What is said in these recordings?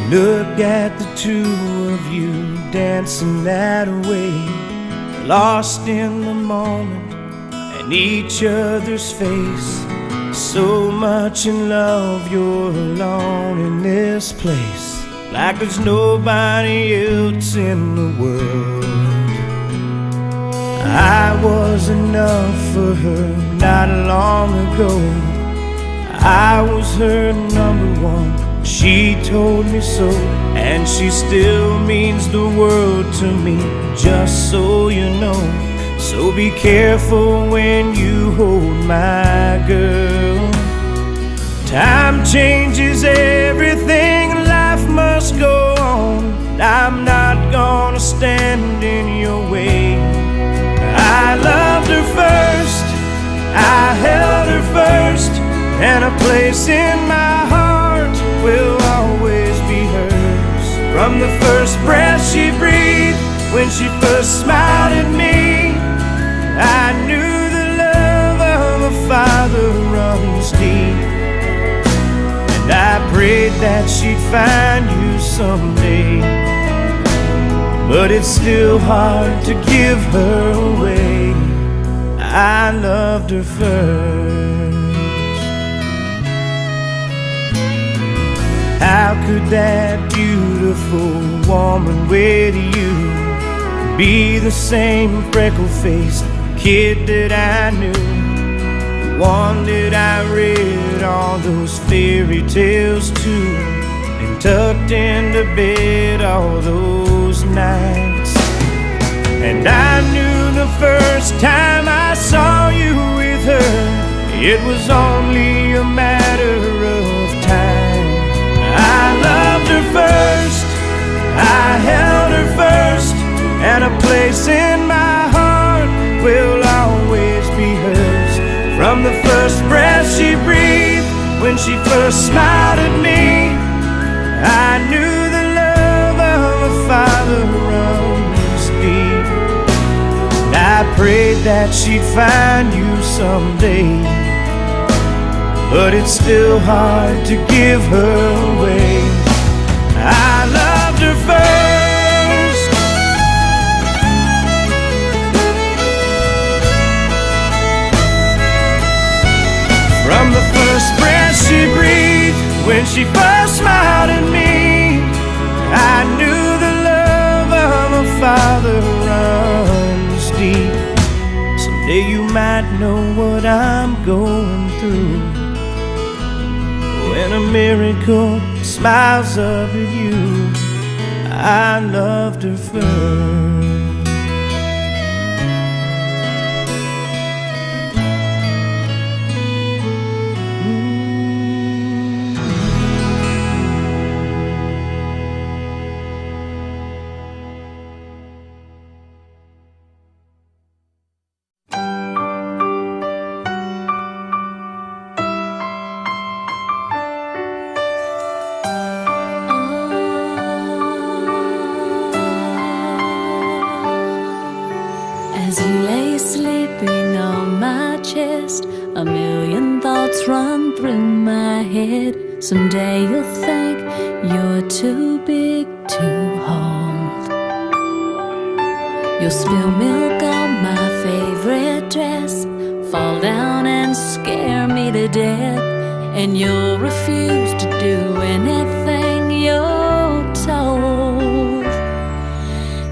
Look at the two of you dancing that way, lost in the moment and each other's face. So much in love, you're alone in this place, like there's nobody else in the world. I was enough for her not long ago. I was her number one, she told me so, and she still means the world to me, just so you know. So be careful when you hold my girl. Time changes everything, life must go on. I'm not gonna stand in your way. I loved her first, I held her first, and a place in my heart will always be hers. From the first breath she breathed, when she first smiled at me, I knew the love of a father runs deep. And I prayed that she'd find you someday, but it's still hard to give her away. I loved her first. How could that beautiful woman with you be the same freckle-faced kid that I knew, the one that I read all those fairy tales to, and tucked into bed all those nights? And I knew the first time I saw you with her, it was only a matter of time. I loved her first, I held her first, and a place in my heart will always be hers. From the first breath she breathed, when she first smiled at me, I knew the love of a father runs deep. And I prayed that she'd find you someday, but it's still hard to give her away. I loved her first. From the first breath she breathed, when she first smiled at me, I knew the love of a father runs deep. Someday you might know what I'm going through, when a miracle smiles up at you. I loved her first. As you lay sleeping on my chest, a million thoughts run through my head. Someday you'll think you're too big to hold. You'll spill milk on my favorite dress, fall down and scare me to death, and you'll refuse to do anything you're told.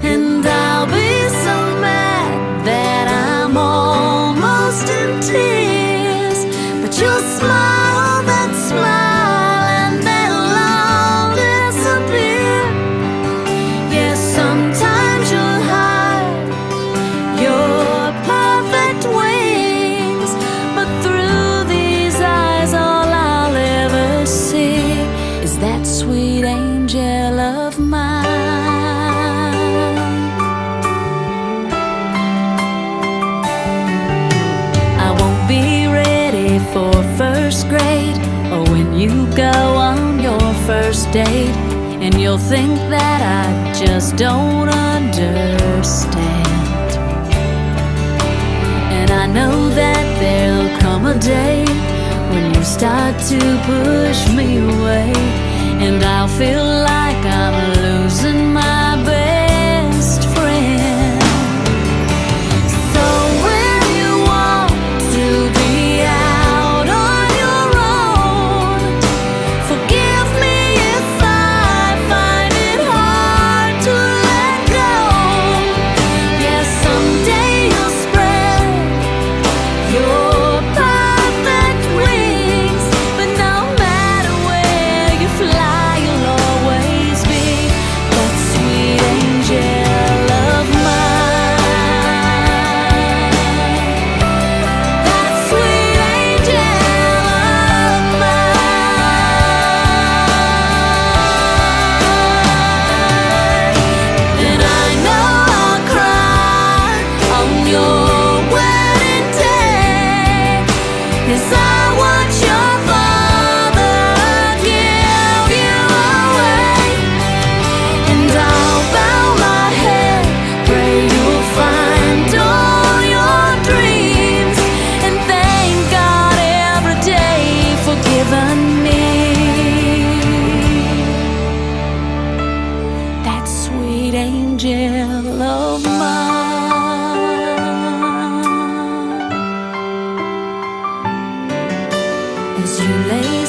And I'll be so mad that I'm almost in tears, but you'll smile that smile and they'll all disappear. Yes, sometimes you'll hide your perfect wings, but through these eyes all I'll ever see is that sweet angel of mine. For first grade, or when you go on your first date, and you'll think that I just don't understand. And I know that there'll come a day when you start to push me away, and I'll feel like sweet angel of mine. As you lay